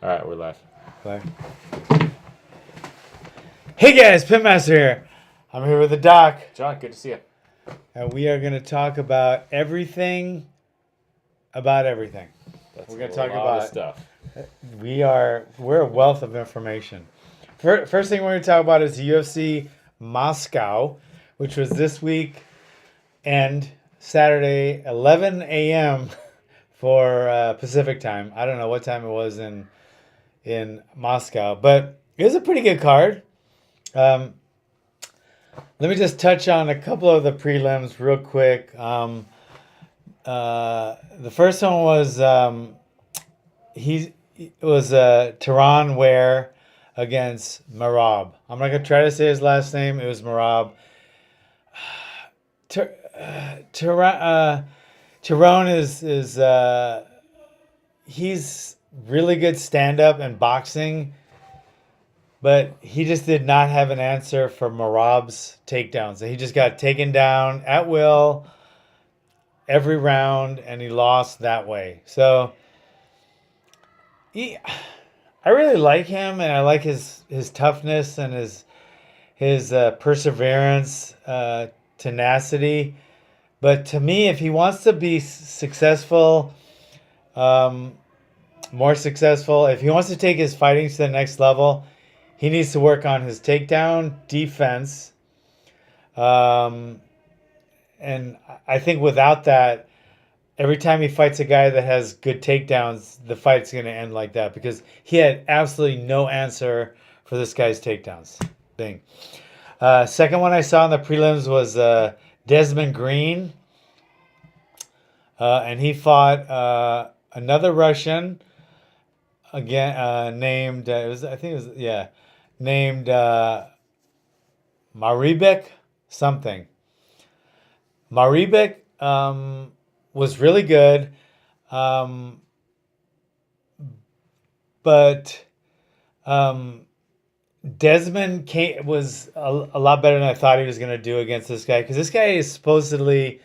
All right, we're live. Play. Hey guys, Pitmaster here. I'm here with the doc, John, good to see you. and we are going to talk about everything about everything. That's We're gonna a talk lot about- of stuff. We're a wealth of information. First thing we're going to talk about is the UFC Moscow, which was this week and Saturday, 11 a.m. for Pacific time. I don't know what time it was in Moscow, but it was a pretty good card. Let me just touch on a couple of the prelims real quick. The first one was Tehran Ware against Marab. I'm not gonna try to say his last name. It was Marab. Tehran is he's really good stand up and boxing. But he just did not have an answer for Marab's takedowns. He just got taken down at will every round, and he lost that way. So I really like him, and I like his toughness and his perseverance, tenacity. But to me, if he wants to be successful, more successful, if he wants to take his fighting to the next level, he needs to work on his takedown defense. And I think without that, every time he fights a guy that has good takedowns, the fight's going to end like that because he had absolutely no answer for this guy's takedowns. Bing. Second one I saw in the prelims was Desmond Green. And he fought another Russian again named named Maribek something. Maribek was really good, but Desmond was a lot better than I thought he was going to do against this guy because this guy is supposedly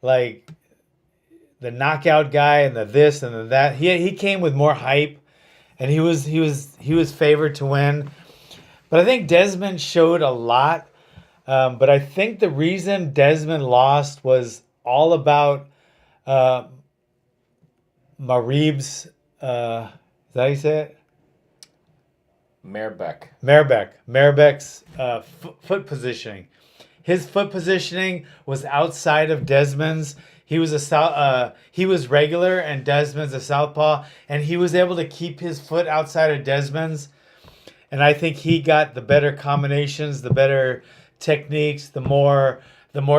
like the knockout guy and the this and the that. He came with more hype, and he was favored to win. But I think Desmond showed a lot. But I think the reason Desmond lost was all about Marib's. Is that how you say it? Maribek's foot positioning. His foot positioning was outside of Desmond's. He was he was regular, and Desmond's a southpaw, and he was able to keep his foot outside of Desmond's. And I think he got the better combinations, the better techniques, the more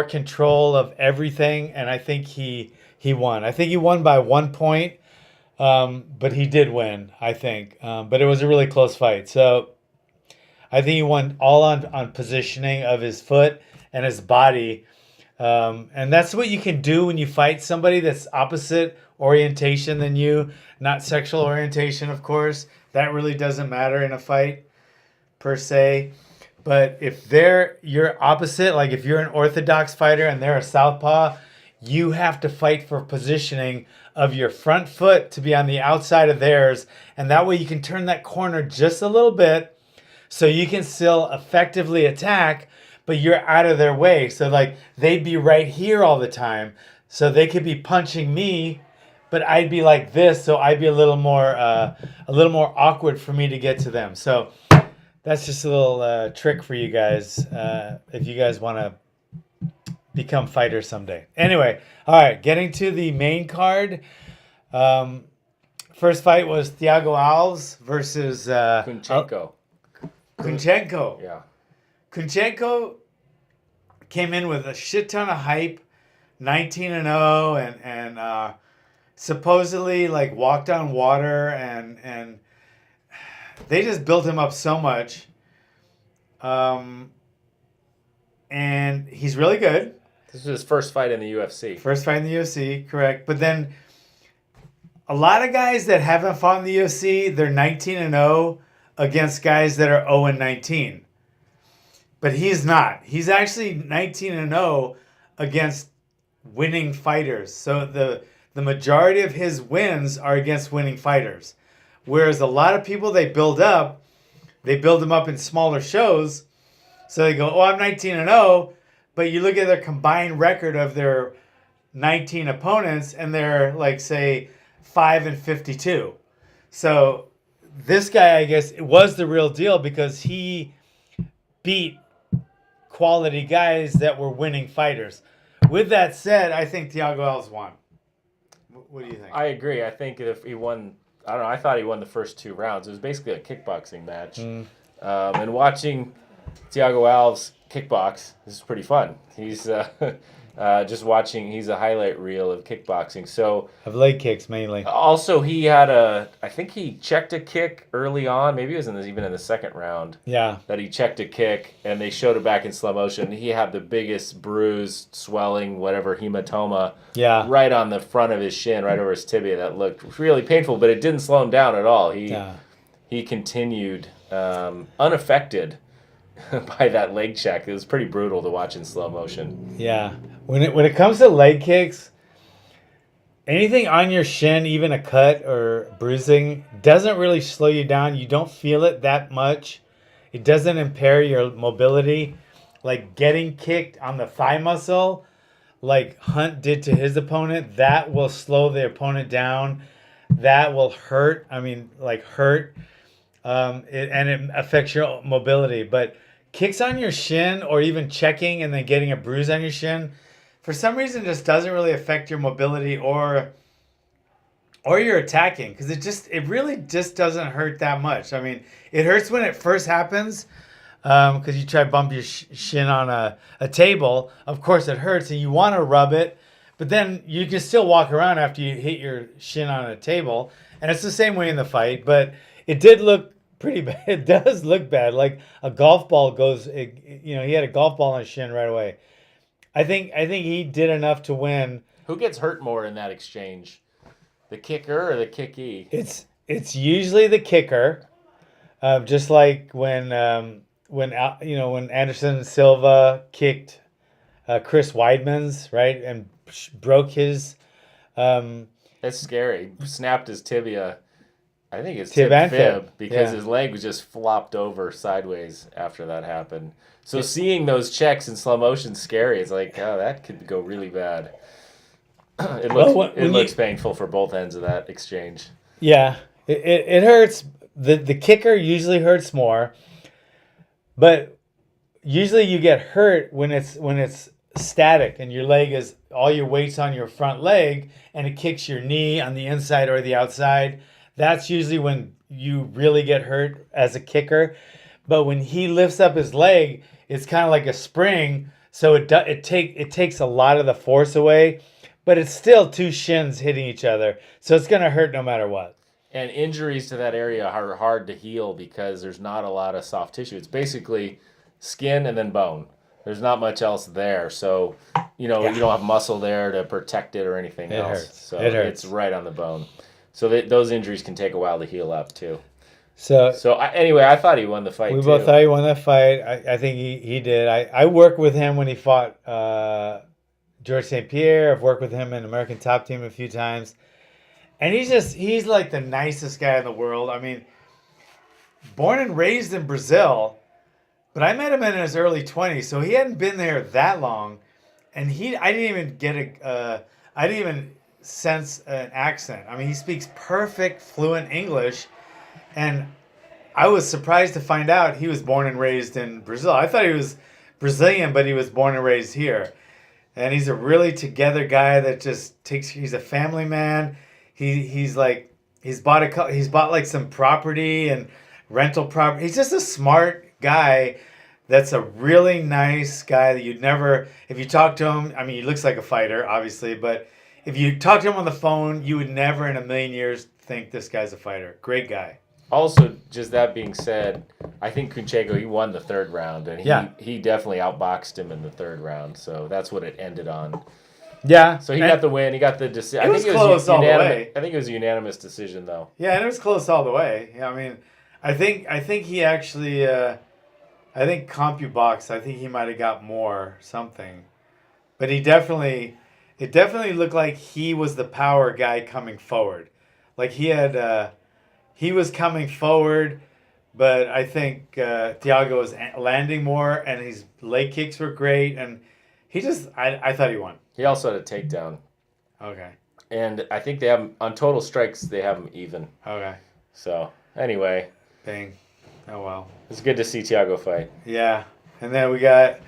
control of everything, and I think he won. I think he won by 1 point, but he did win. I think, but it was a really close fight. So I think he won all on positioning of his foot and his body, and that's what you can do when you fight somebody that's opposite orientation than you, not sexual orientation, of course. That really doesn't matter in a fight, per se. But if you're opposite, like if you're an orthodox fighter and they're a southpaw, you have to fight for positioning of your front foot to be on the outside of theirs. And that way you can turn that corner just a little bit so you can still effectively attack, but you're out of their way. So like they'd be right here all the time. So they could be punching me, but I'd be like this, so I'd be a little more awkward for me to get to them. So that's just a little trick for you guys if you guys want to become fighters someday. Anyway, all right, getting to the main card. First fight was Thiago Alves versus Kunchenko. Kunchenko. Yeah. Kunchenko came in with a shit ton of hype, 19-0, and supposedly like walked on water, and they just built him up so much. And he's really good. This was his first fight in the UFC. First fight in the UFC, correct. But then a lot of guys that haven't fought in the UFC, they're 19-0 against guys that are 0-19. But he's not. He's actually 19-0 against winning fighters. So the majority of his wins are against winning fighters. Whereas a lot of people they build them up in smaller shows. So they go, oh, I'm 19-0, but you look at their combined record of their 19 opponents, and they're like, say, 5-52. So this guy, I guess, was the real deal because he beat quality guys that were winning fighters. With that said, I think Thiago Alves won. What do you think? I agree. I think if he won, I don't know. I thought he won the first 2 rounds. It was basically a kickboxing match. And watching Thiago Alves kickbox is pretty fun. He's just watching. He's a highlight reel of kickboxing. So Of leg kicks mainly. also he had I think he checked a kick early on. Maybe it was even in the second round. Yeah. That he checked a kick, and they showed it back in slow motion. He had the biggest bruise, swelling, whatever, hematoma, Yeah. right on the front of his shin, right over his tibia. That looked really painful, but it didn't slow him down at all. He continued unaffected by that leg check. It was pretty brutal to watch in slow motion. Yeah. When it comes to leg kicks, anything on your shin, even a cut or bruising, doesn't really slow you down. You don't feel it that much. It doesn't impair your mobility. Like getting kicked on the thigh muscle, like Hunt did to his opponent, that will slow the opponent down. That will hurt. I mean, like hurt. And it affects your mobility. But kicks on your shin or even checking and then getting a bruise on your shin, for some reason, just doesn't really affect your mobility or your attacking, because it really just doesn't hurt that much. I mean, it hurts when it first happens, because you try to bump your shin on a table. Of course, it hurts and you want to rub it, but then you can still walk around after you hit your shin on a table, and it's the same way in the fight. But it did look pretty bad. It does look bad, like a golf ball goes. He had a golf ball on his shin right away. I think he did enough to win. Who gets hurt more in that exchange? The kicker or the kickee? It's usually the kicker, just like when Anderson Silva kicked Chris Weidman's, right, and broke his. That's scary. Snapped his tibia. I think it's Tib and fib fib. because Yeah. his leg was just flopped over sideways after that happened. So seeing those checks in slow motion is scary. It's like, oh, that could go really bad. It looks painful for both ends of that exchange. Yeah, it hurts. The kicker usually hurts more, but usually you get hurt when it's static and your leg is all your weight's on your front leg and it kicks your knee on the inside or the outside. That's usually when you really get hurt as a kicker. But when he lifts up his leg, it's kind of like a spring, so it takes a lot of the force away, but it's still two shins hitting each other, so it's gonna hurt no matter what. And injuries to that area are hard to heal because there's not a lot of soft tissue. It's basically skin and then bone. There's not much else there, so you don't have muscle there to protect it or anything else. Hurts. So it hurts. It's right on the bone. So those injuries can take a while to heal up too. So anyway, I thought he won the fight. We too. both thought he won that fight. I think he did. I worked with him when he fought George St. Pierre. I've worked with him in American Top Team a few times. And he's like the nicest guy in the world. I mean, born and raised in Brazil, but I met him in his early 20s, so he hadn't been there that long. And I didn't even sense an accent. I mean, he speaks perfect, fluent English. And I was surprised to find out he was born and raised in Brazil. I thought he was Brazilian, but he was born and raised here. And he's a really together guy that he's a family man. He's bought like some property and rental property. He's just a smart guy that's a really nice guy that if you talk to him, I mean, he looks like a fighter, obviously, but if you talk to him on the phone, you would never in a million years think this guy's a fighter. Great guy. Also, just that being said, I think Kunchenko, he won the third round, and he definitely outboxed him in the third round, so that's what it ended on. Yeah. So he got the win. He got the decision. It was close all the way. I think it was a unanimous decision, though. Yeah, and it was close all the way. Yeah, I mean, I think he actually, I think CompuBox, I think he might have got more something, but it definitely looked like he was the power guy coming forward. Like he had he was coming forward, but I think Thiago was landing more, and his leg kicks were great, and I thought he won. He also had a takedown. Okay. And I think they have him, on total strikes, they have him even. Okay. So, anyway. Bang. Oh, well. It's good to see Thiago fight. Yeah. And then we got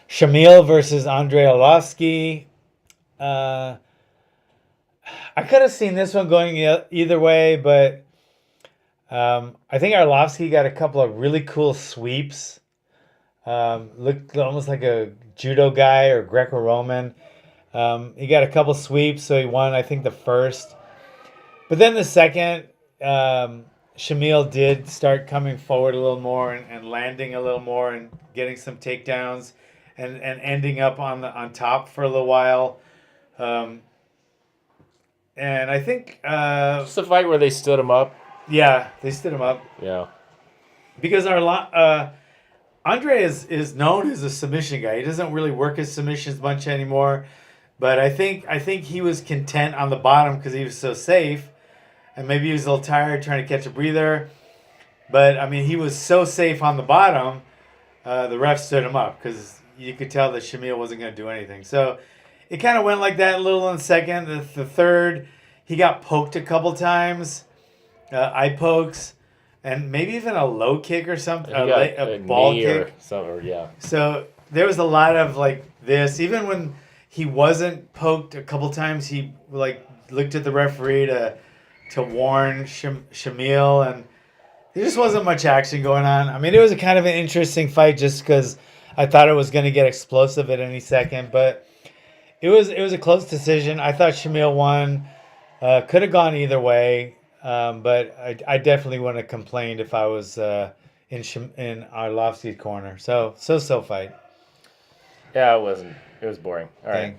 Shamil versus Andrei Arlovsky. I could have seen this one going either way, but I think Arlovsky got a couple of really cool sweeps. Looked almost like a judo guy or Greco-Roman. He got a couple sweeps, so he won, I think, the first. But then the second, Shamil did start coming forward a little more and landing a little more and getting some takedowns and ending up on top for a little while. And I think... it's the fight where they stood him up. Yeah, they stood him up. Yeah. Because Andre is known as a submission guy. He doesn't really work his submissions much anymore. But I think he was content on the bottom because he was so safe. And maybe he was a little tired trying to catch a breather. But, I mean, he was so safe on the bottom, the ref stood him up because you could tell that Shamil wasn't going to do anything. So it kind of went like that a little in the second. The third, he got poked a couple times, eye pokes, and maybe even a low kick or something, a ball kick. Or yeah. So there was a lot of like this. Even when he wasn't poked a couple times, he like looked at the referee to warn Shamil, and there just wasn't much action going on. I mean, it was a kind of an interesting fight just because I thought it was going to get explosive at any second, but it was a close decision. I thought Shamil won. Could have gone either way, but I definitely wouldn't have complained if I was in Arlovsky's corner. So fight. Yeah, it wasn't. It was boring. All right.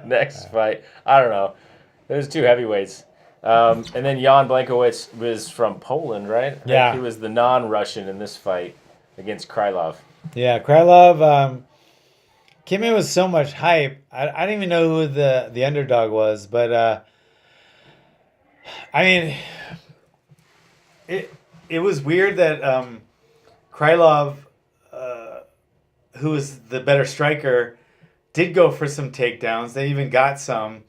Next fight. I don't know. There's two heavyweights. And then Jan Blachowicz was from Poland, right? Yeah. He was the non-Russian in this fight against Krylov. Yeah, Krylov came in with so much hype. I didn't even know who the underdog was, but I mean, it was weird that Krylov, who was the better striker, did go for some takedowns. They even got some.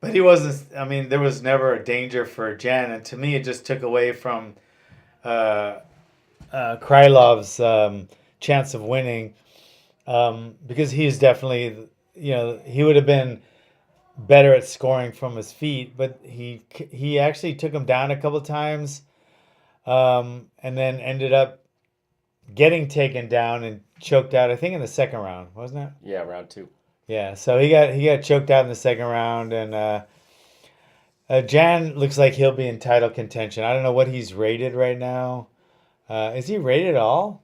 But he wasn't. I mean, there was never a danger for Jan, and to me, it just took away from Krylov's chance of winning, because he's definitely, he would have been better at scoring from his feet, but he actually took him down a couple times, and then ended up getting taken down and choked out. I think in the second round, wasn't it? Yeah, round 2. Yeah, so he got choked out in the second round, and Jan looks like he'll be in title contention. I don't know what he's rated right now. Is he rated at all?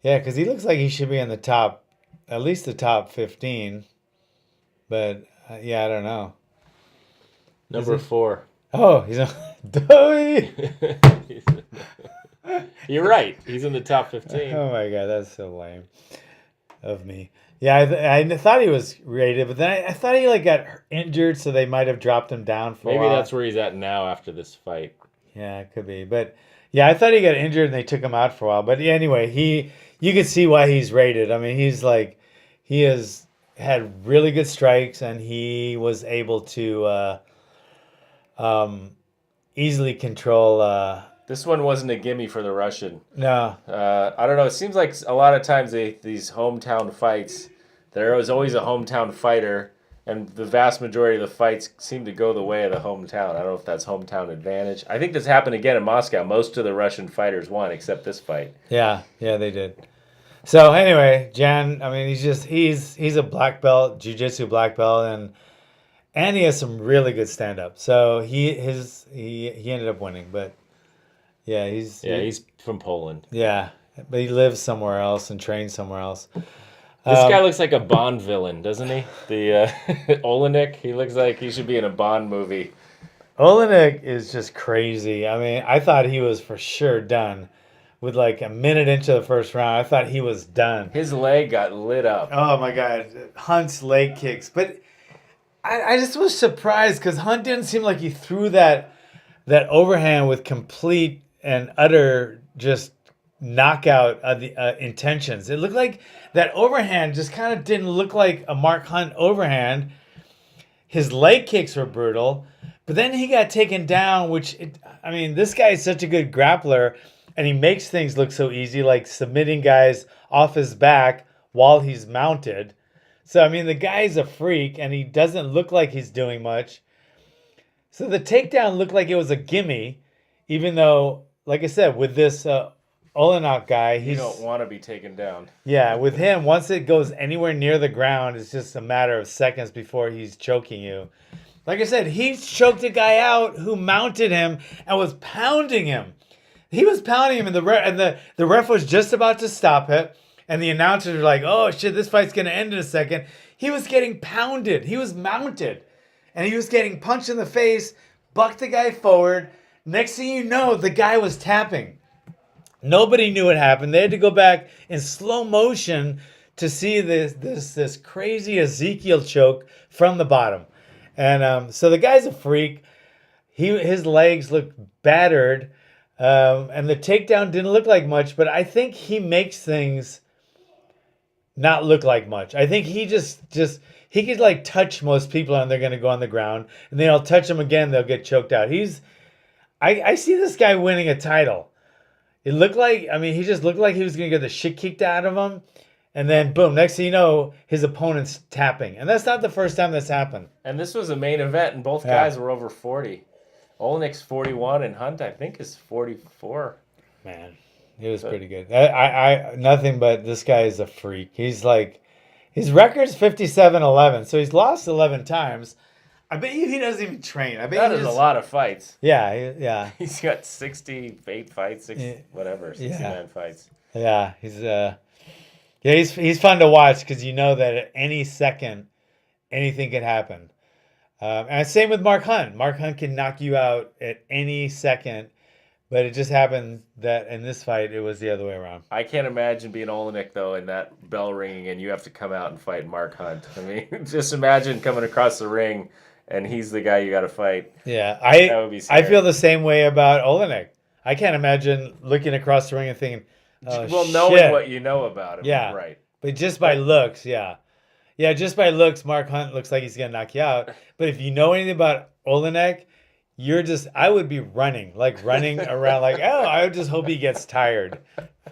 Yeah, because he looks like he should be in the top, at least the top 15. But yeah, I don't know. Number 4. Oh, he's on. Dowie. You're right. He's in the top 15. Oh my God, that's so lame of me. Yeah, I thought he was rated, but then I thought he got injured, so they might have dropped him down for a while. Maybe that's where he's at now after this fight. Yeah, it could be. But yeah, I thought he got injured and they took him out for a while. But yeah, anyway, you can see why he's rated. I mean, he has had really good strikes, and he was able to easily control. This one wasn't a gimme for the Russian. No. I don't know. It seems like a lot of times these hometown fights, there was always a hometown fighter, and the vast majority of the fights seem to go the way of the hometown. I don't know if that's hometown advantage. I think this happened again in Moscow. Most of the Russian fighters won, except this fight. Yeah, they did. So anyway, Jan, I mean, he's a black belt, jiu-jitsu black belt, and he has some really good stand-up. So he ended up winning, but. Yeah, he's from Poland. Yeah, but he lives somewhere else and trains somewhere else. This guy looks like a Bond villain, doesn't he? The Oleinik, he looks like he should be in a Bond movie. Oleinik is just crazy. I mean, I thought he was for sure done. With a minute into the first round, I thought he was done. His leg got lit up. Oh my God, Hunt's leg kicks. But I just was surprised because Hunt didn't seem like he threw that overhand with complete and utter just knockout of the intentions. It looked like that overhand just kind of didn't look like a Mark Hunt overhand. His leg kicks were brutal, but then he got taken down, I mean, this guy is such a good grappler, and he makes things look so easy, like submitting guys off his back while he's mounted. So, I mean, the guy's a freak, and he doesn't look like he's doing much. So the takedown looked like it was a gimme, even though, like I said, with this Oleinik guy, You don't want to be taken down. yeah, with him, once it goes anywhere near the ground, it's just a matter of seconds before he's choking you. Like I said, he choked a guy out who mounted him and was pounding him. He was pounding him, and the ref was just about to stop it, and the announcers were like, "Oh shit, this fight's gonna end in a second." He was getting pounded. He was mounted, and he was getting punched in the face. Bucked the guy forward. Next thing you know, the guy was tapping. Nobody knew what happened. They had to go back in slow motion to see this crazy Ezekiel choke from the bottom. And so the guy's a freak. His legs looked battered, and the takedown didn't look like much. But I think he makes things not look like much. I think he just he could like touch most people and they're gonna go on the ground, and then I'll touch him again, they'll get choked out. I see this guy winning a title. It looked like, I mean, he just looked like he was going to get the shit kicked out of him. And then, boom, next thing you know, his opponent's tapping. And that's not the first time that's happened. And this was a main event, and both guys were over 40. Oleinik's 41, and Hunt, I think, is 44. Man, he was pretty good. I nothing but this guy is a freak. He's like, his record's 57-11, so he's lost 11 times. I bet you he doesn't even train. I bet that is a lot of fights. Yeah, yeah. He's got 68 fights, 69 fights. Yeah, he's fun to watch because you know that at any second, anything can happen. And same with Mark Hunt. Mark Hunt can knock you out at any second, but it just happened that in this fight, it was the other way around. I can't imagine being Oleinik, though, and that bell ringing, and you have to come out and fight Mark Hunt. I mean, just imagine coming across the ring, and he's the guy you got to fight. Yeah, that would be scary. I feel the same way about Oleinik. I can't imagine looking across the ring and thinking, knowing what you know about him. Yeah, right. But just by looks, yeah. Yeah, just by looks, Mark Hunt looks like he's going to knock you out. But if you know anything about Oleinik, I would be running around like, oh, I would just hope he gets tired.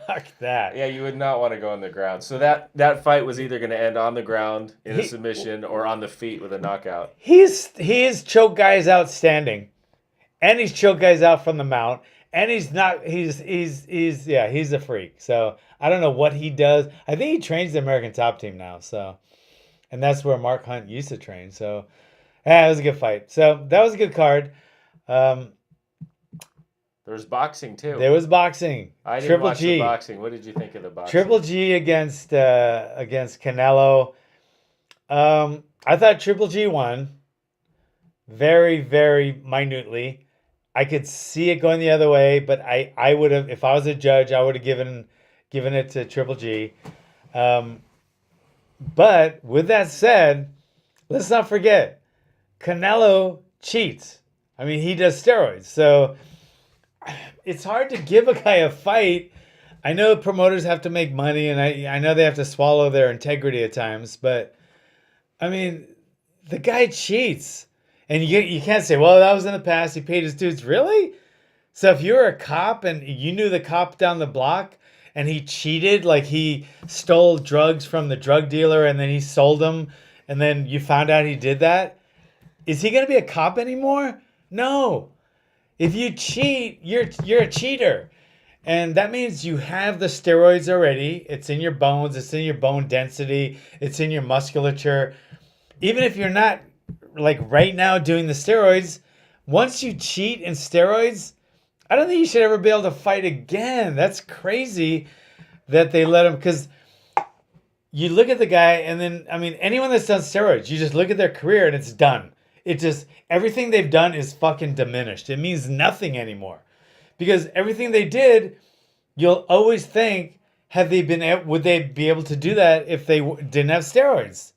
Fuck that. Yeah, you would not want to go on the ground. So that fight was either going to end on the ground in a submission or on the feet with a knockout. He's choked guys out standing, and he's choked guys out from the mount, and he's a freak. So I don't know what he does. I think he trains the American Top Team now. So, and that's where Mark Hunt used to train. So, yeah, it was a good fight. So that was a good card. There was boxing too. There was boxing. I didn't watch the boxing. What did you think of the boxing? Triple G against Canelo. I thought Triple G won. Very, very minutely. I could see it going the other way, but I would have, if I was a judge, I would have given it to Triple G. But with that said, let's not forget, Canelo cheats. I mean, he does steroids. So it's hard to give a guy a fight. I know promoters have to make money, and I know they have to swallow their integrity at times, but I mean, the guy cheats. And you can't say, well, that was in the past. He paid his dues. Really? So if you're a cop and you knew the cop down the block and he cheated, like he stole drugs from the drug dealer and then he sold them, and then you found out he did that, is he going to be a cop anymore? No. If you cheat, you're a cheater. And that means you have the steroids already. It's in your bones. It's in your bone density. It's in your musculature. Even if you're not, like right now, doing the steroids, once you cheat in steroids, I don't think you should ever be able to fight again. That's crazy that they let him, because you look at the guy and then, I mean, anyone that's done steroids, you just look at their career and it's done. It just, everything they've done is fucking diminished. It means nothing anymore. Because everything they did, you'll always think, would they be able to do that if they didn't have steroids?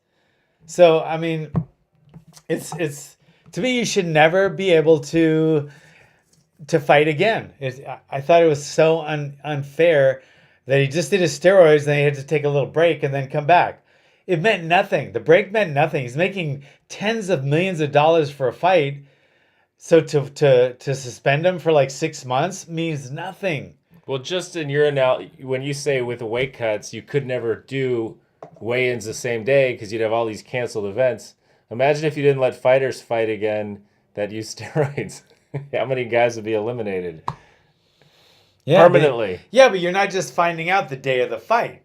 So, I mean, it's to me, you should never be able to fight again. I thought it was so unfair that he just did his steroids and he had to take a little break and then come back. It meant nothing. The break meant nothing. He's making tens of millions of dollars for a fight. So to suspend him for like 6 months means nothing. Well, just in your analogy, when you say with the weight cuts, you could never do weigh-ins the same day because you'd have all these canceled events. Imagine if you didn't let fighters fight again that use steroids. How many guys would be eliminated? Yeah, permanently? But you're not just finding out the day of the fight.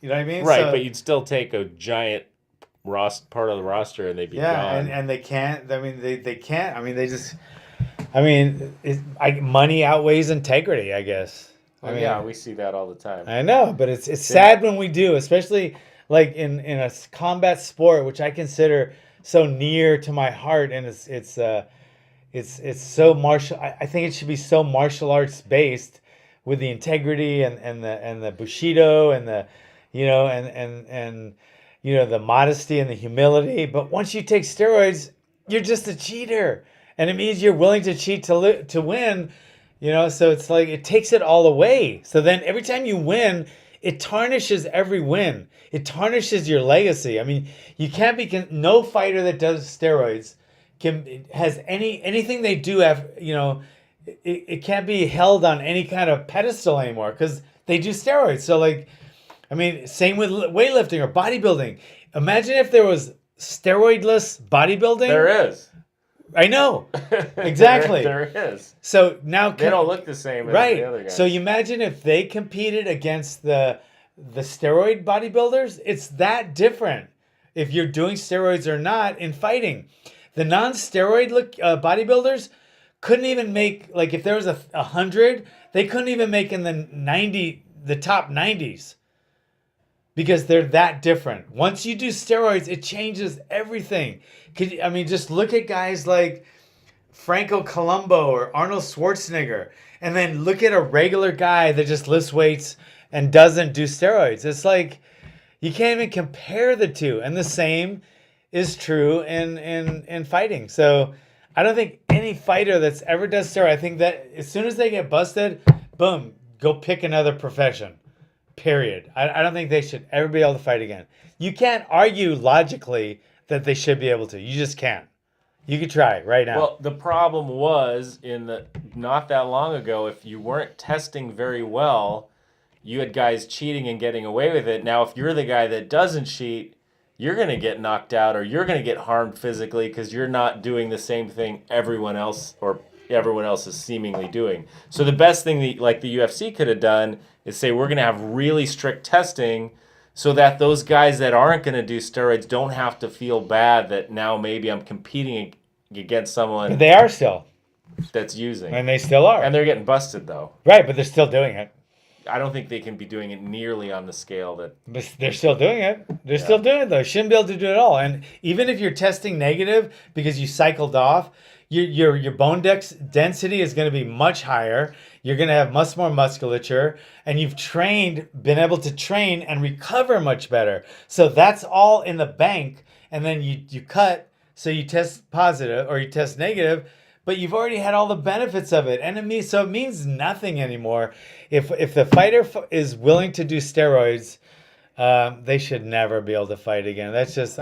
You know what I mean? Right, but you'd still take a giant part of the roster and they'd be gone. And they can't. I mean, they can't. I mean, they just. I mean, money outweighs integrity, I guess. I mean, yeah, we see that all the time. I know, but it's sad when we do, especially like in a combat sport, which I consider so near to my heart, and it's so martial. I think it should be so martial arts based, with the integrity and the bushido and the, and the modesty and the humility. But once you take steroids, you're just a cheater. And it means you're willing to cheat to win, so it's like it takes it all away. So then every time you win, it tarnishes every win. It tarnishes your legacy. I mean, you can't be, no fighter that does steroids has anything they do have, it can't be held on any kind of pedestal anymore because they do steroids. So like, I mean, same with weightlifting or bodybuilding. Imagine if there was steroidless bodybuilding. There is. I know. Exactly. there is. So now they don't look the same as the other guys. So you imagine if they competed against the steroid bodybuilders, it's that different if you're doing steroids or not in fighting. The non-steroid bodybuilders couldn't even make, like if there was 100, they couldn't even make in the top 90s. Because they're that different. Once you do steroids, it changes everything. Just look at guys like Franco Columbu or Arnold Schwarzenegger, and then look at a regular guy that just lifts weights and doesn't do steroids. It's like you can't even compare the two. And the same is true in fighting. So I don't think any fighter that's ever does steroids, I think that as soon as they get busted, boom, go pick another profession. Period. I don't think they should ever be able to fight again. You can't argue logically that they should be able to. You just can't. You could try right now. Well, the problem was not that long ago, if you weren't testing very well, you had guys cheating and getting away with it. Now, if you're the guy that doesn't cheat, you're going to get knocked out or you're going to get harmed physically because you're not doing the same thing everyone else is seemingly doing. So the best thing like the UFC could have done is say we're going to have really strict testing so that those guys that aren't going to do steroids don't have to feel bad that now maybe I'm competing against someone. But they are still. That's using. And they still are. And they're getting busted though. Right, but they're still doing it. I don't think they can be doing it nearly on the scale that... But they're still doing it. They're still doing it though. Shouldn't be able to do it all. And even if you're testing negative because you cycled off, your bone density is going to be much higher. You're going to have much more musculature, and you've been able to train and recover much better. So that's all in the bank. And then you cut, so you test positive or you test negative, but you've already had all the benefits of it. And it means nothing anymore. If the fighter is willing to do steroids, they should never be able to fight again. That's just,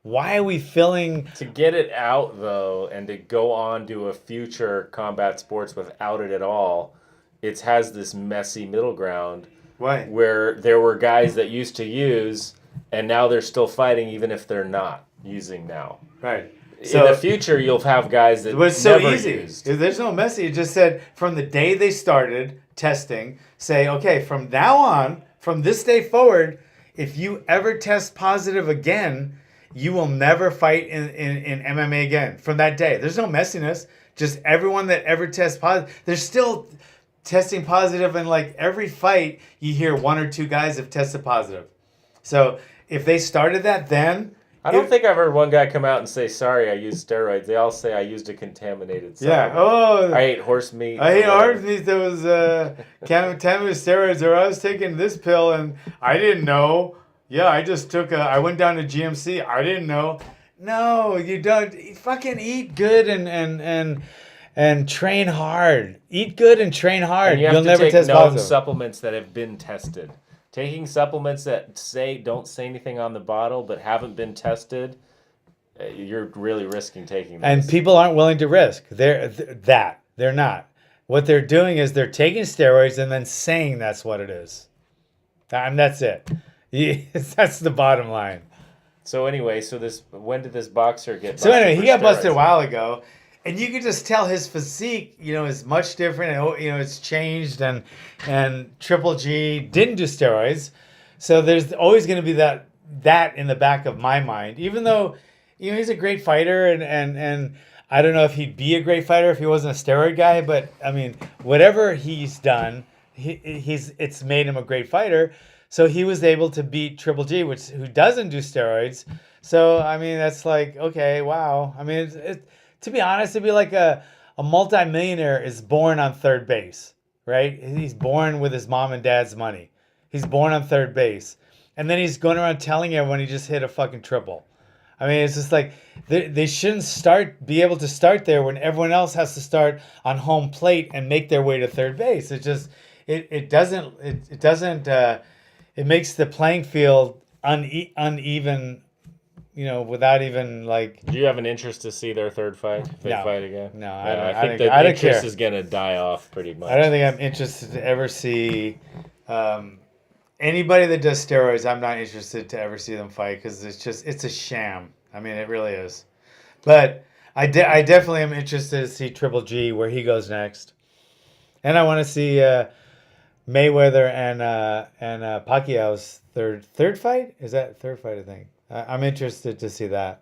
why are we filling... To get it out, though, and to go on to a future combat sports without it at all, it has this messy middle ground. Why? Where there were guys that used to use, and now they're still fighting even if they're not using now. Right. So in the future, you'll have guys that was so never easy. used. There's no messy. It just said from the day they started testing, say, okay, from now on, from this day forward, if you ever test positive again... You will never fight in MMA again from that day. There's no messiness. Just everyone that ever tests positive. They're still testing positive in like every fight. You hear one or two guys have tested positive. So if they started that then... I don't think I've heard one guy come out and say, sorry, I used steroids. They all say I used a contaminated supplement. Yeah. Oh, I ate horse meat. I ate horse meat that was contaminated steroids, or I was taking this pill and I didn't know. Yeah, I just I went down to GMC. I didn't know. No, you don't. Fucking eat good and train hard. Eat good and train And hard. you have You'll to never take test known positive. supplements that have been tested. Taking supplements that don't say anything on the bottle but haven't been tested, you're really risking taking those. And people aren't willing to risk. They're not. What they're doing is they're taking steroids and then saying that's what it is. And that's it. That's the bottom line. So anyway, when did this boxer get busted? So anyway, he for got busted a steroids? while ago, and you could just tell his physique, is much different, and it's changed. And Triple G didn't do steroids, so there's always going to be that in the back of my mind. Even though, he's a great fighter, and I don't know if he'd be a great fighter if he wasn't a steroid guy. But I mean, whatever he's done, it's made him a great fighter. So he was able to beat Triple G, who doesn't do steroids. So I mean, that's like, okay, wow. I mean, to be honest, it'd be like a multimillionaire is born on third base, right? He's born with his mom and dad's money. He's born on third base, and then he's going around telling everyone he just hit a fucking triple. I mean, it's just like they shouldn't be able to start there when everyone else has to start on home plate and make their way to third base. It just it doesn't. It makes the playing field uneven, without even like. Do you have an interest to see their third fight? If they No. fight again? No, I I think don't the interest care. is going to die off pretty much. I don't think I'm interested to ever see anybody that does steroids. I'm not interested to ever see them fight because it's a sham. I mean, it really is. But I definitely am interested to see Triple G where he goes next, and I want to see Mayweather and Pacquiao's third fight. Is that third fight? I think I'm interested to see that.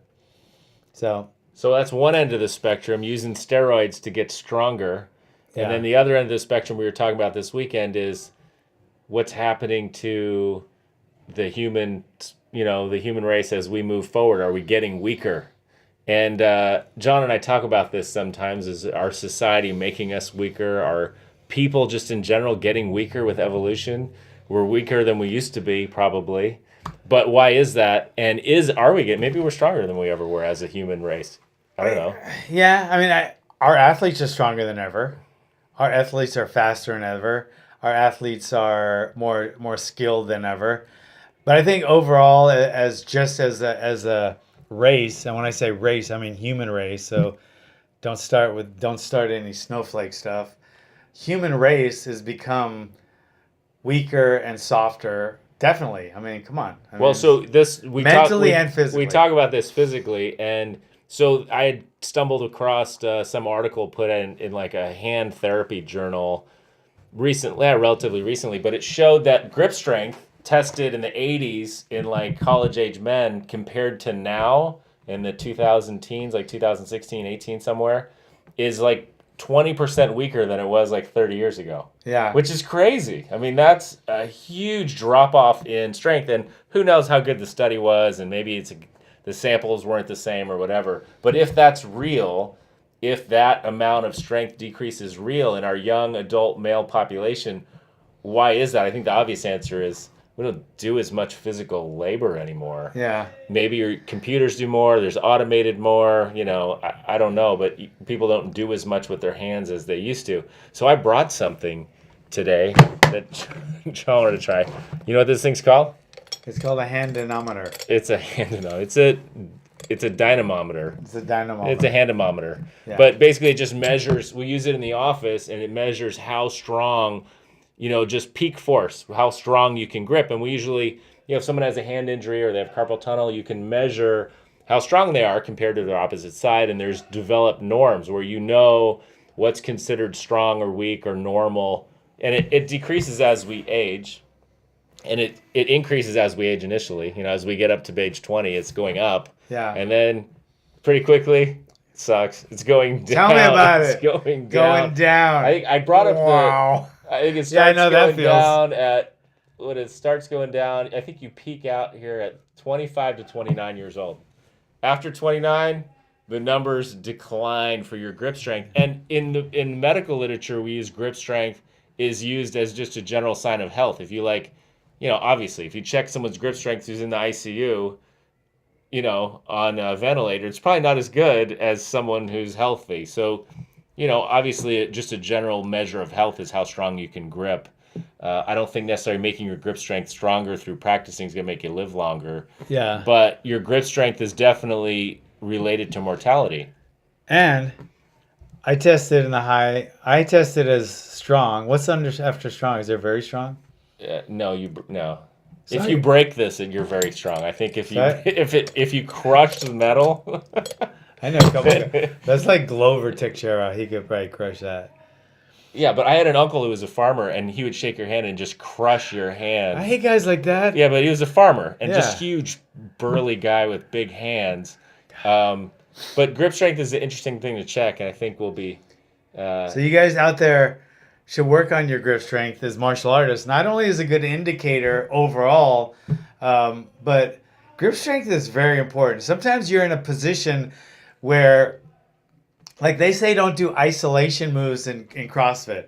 So that's one end of the spectrum, using steroids to get stronger. yeah. And then the other end of the spectrum we were talking about this weekend is what's happening to the human race as we move forward. Are we getting weaker? And John and I talk about this sometimes. Is our society making us weaker? Are people just in general getting weaker with evolution? We're weaker than we used to be, probably. But why is that? And maybe we're stronger than we ever were as a human race. I don't know. Yeah, I mean, our athletes are stronger than ever. Our athletes are faster than ever. Our athletes are more skilled than ever. But I think overall, as a race, and when I say race, I mean human race. So don't start any snowflake stuff. Human race has become weaker and softer. Definitely. I mean, come on. Mentally and physically. We talk about this physically, and so I had stumbled across some article put in like a hand therapy journal relatively recently, but it showed that grip strength tested in the 80s in like college age men compared to now in the 2000 teens, like 2016, 18 somewhere, is like 20% weaker than it was like 30 years ago. Yeah. Which is crazy. I mean, that's a huge drop off in strength, and who knows how good the study was, and maybe the samples weren't the same or whatever. But if that's real, if that amount of strength decrease is real in our young adult male population, why is that? I think the obvious answer is we don't do as much physical labor anymore. Yeah. Maybe your computers do more, there's automated more, I don't know, but people don't do as much with their hands as they used to. So I brought something today that John wanted to try. You know what this thing's called? It's called a hand dynamometer. It's a hand dynamometer. It's a dynamometer. It's a dynamometer. It's a handamometer. Yeah. But basically it just measures, we use it in the office, and it measures how strong, just peak force, how strong you can grip. And we usually, if someone has a hand injury or they have carpal tunnel, you can measure how strong they are compared to their opposite side. And there's developed norms where what's considered strong or weak or normal. And it decreases as we age. And it increases as we age initially. As we get up to age 20, it's going up. Yeah. And then pretty quickly, it sucks. It's going down. Tell me about it. It's going down. Going down. I brought up Wow. I think it starts that going feels. down when it starts going down, I think you peak out here at 25 to 29 years old. After 29, the numbers decline for your grip strength. And in medical literature, we use grip strength is used as just a general sign of health. If you obviously, if you check someone's grip strength who's in the ICU, on a ventilator, it's probably not as good as someone who's healthy. So, obviously, just a general measure of health is how strong you can grip. I don't think necessarily making your grip strength stronger through practicing is going to make you live longer. Yeah. But your grip strength is definitely related to mortality. And I tested I tested as strong. What's after strong? Is there very strong? No. So If you break this, you're very strong. I think if you crush the metal. I know a couple guys. That's like Glover Teixeira. He could probably crush that. Yeah, but I had an uncle who was a farmer, and he would shake your hand and just crush your hand. I hate guys like that. Yeah, but he was a farmer and Yeah. just huge, burly guy with big hands. But grip strength is an interesting thing to check, and I think we'll be. So you guys out there should work on your grip strength as martial artists. Not only is it a good indicator overall, but grip strength is very important. Sometimes you're in a position where, like they say, don't do isolation moves in CrossFit.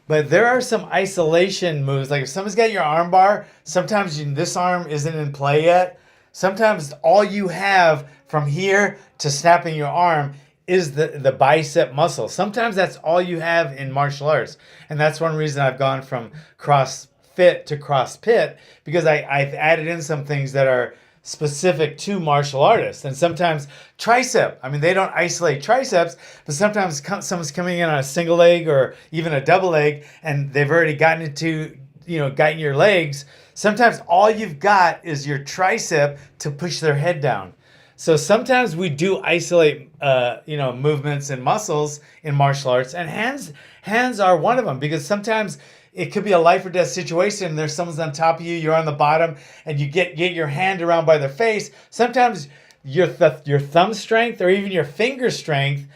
But there are some isolation moves. Like if someone's got your arm bar, sometimes this arm isn't in play yet. Sometimes all you have from here to snapping your arm is the bicep muscle. Sometimes that's all you have in martial arts. And that's one reason I've gone from CrossFit to CrossPit, because I've added in some things that are specific to martial artists. And sometimes tricep, I mean, they don't isolate triceps, but sometimes someone's coming in on a single leg or even a double leg, and they've already gotten your legs. Sometimes all you've got is your tricep to push their head down. So sometimes we do isolate, movements and muscles in martial arts, and hands are one of them, because sometimes it could be a life or death situation. There's someone's on top of you, you're on the bottom, and you get your hand around by their face. Sometimes your thumb strength or even your finger strength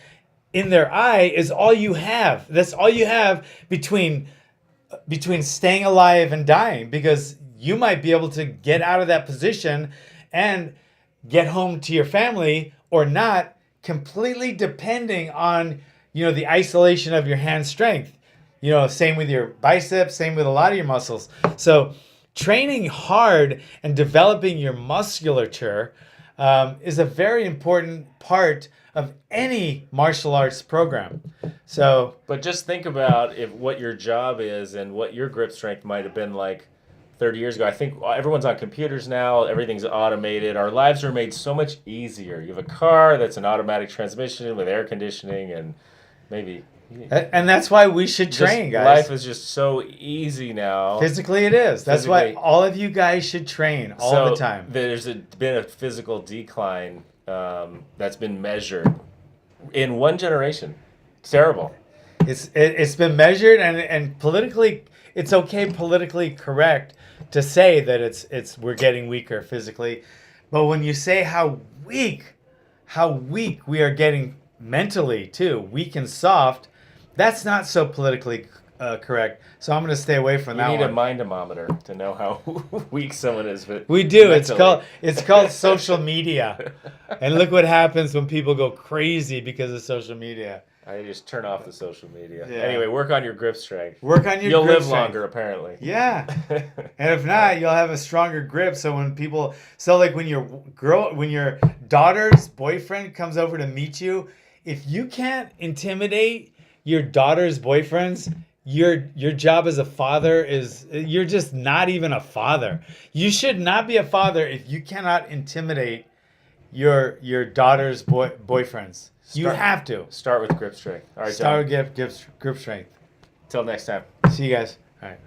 in their eye is all you have. That's all you have between staying alive and dying, because you might be able to get out of that position and get home to your family or not, completely depending on the isolation of your hand strength. Same with your biceps, same with a lot of your muscles. So training hard and developing your musculature is a very important part of any martial arts program. But just think about what your job is and what your grip strength might have been like 30 years ago. I think everyone's on computers now. Everything's automated. Our lives are made so much easier. You have a car that's an automatic transmission with air conditioning and maybe... And that's why we should train, guys. Life is just so easy now. Physically, it is. That's why all of you guys should train all the time. There's been a physical decline that's been measured in one generation. It's terrible. It's been measured, and politically, it's okay, politically correct to say that we're getting weaker physically, but when you say how weak we are getting mentally too, weak and soft, that's not so politically correct. So I'm going to stay away from that one. You need a mind-omometer to know how weak someone is. But we do. Mentally. It's called social media, and look what happens when people go crazy because of social media. I just turn off the social media. Yeah. Anyway, work on your grip strength. You'll live longer, apparently. Yeah, and if not, you'll have a stronger grip. So when when your daughter's boyfriend comes over to meet you, if you can't intimidate your daughter's boyfriends, your job as a father you're just not even a father. You should not be a father if you cannot intimidate your daughter's boyfriends. You have to start with grip strength. All right, start with grip strength. Till next time. See you guys. All right.